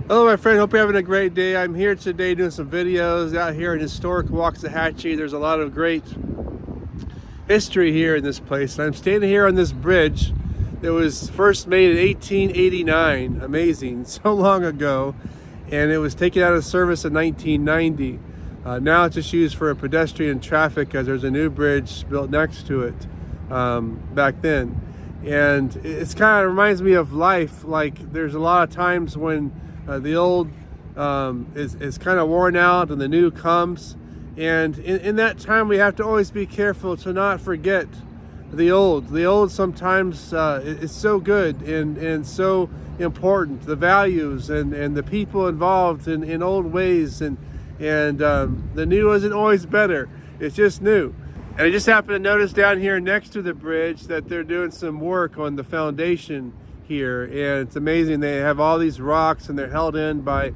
Hello my friend, hope you're having a great day. I'm here today doing some videos out here in historic Waxahachie. There's a lot of great history here in this place. And I'm standing here on this bridge that was first made in 1889. Amazing, so long ago. And it was taken out of service in 1990. Now it's just used for pedestrian traffic as there's a new bridge built next to it back then. And it's kind of reminds me of life. Like there's a lot of times when the old is kind of worn out and the new comes. And in that time, we have to always be careful to not forget the old. The old sometimes is so good and so important. The values and the people involved in old ways. And the new isn't always better. It's just new. And I just happened to notice down here next to the bridge that they're doing some work on the foundation here, and it's amazing. They have all these rocks and they're held in by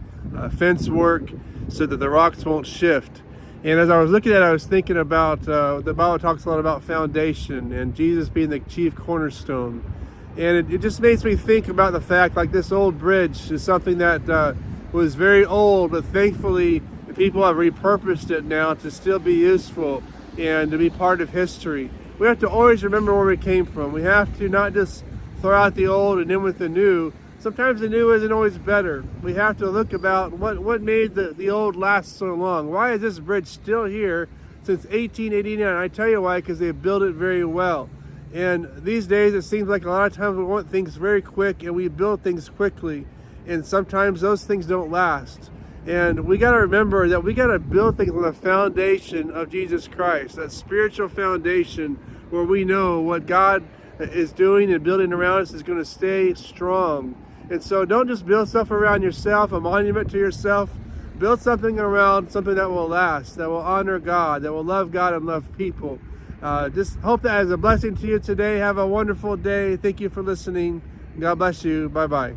fence work so that the rocks won't shift. And as I was looking at it, I was thinking about the Bible talks a lot about foundation and Jesus being the chief cornerstone. And it just makes me think about the fact like this old bridge is something that was very old, but thankfully people have repurposed it now to still be useful and to be part of history. We have to always remember where we came from. We have to not just throw out the old and in with the new. Sometimes the new isn't always better. We have to look about what made the old last so long. Why is this bridge still here since 1889? I tell you why, because they built it very well. And these days it seems like a lot of times we want things very quick and we build things quickly. And sometimes those things don't last. And we got to remember that we got to build things on the foundation of Jesus Christ, that spiritual foundation where we know what God is doing and building around us is going to stay strong. And so don't just build stuff around yourself, a monument to yourself. Build something around something that will last, that will honor God, that will love God and love people. Just hope that is a blessing to you today. Have a wonderful day. Thank you for listening. God bless you. Bye-bye.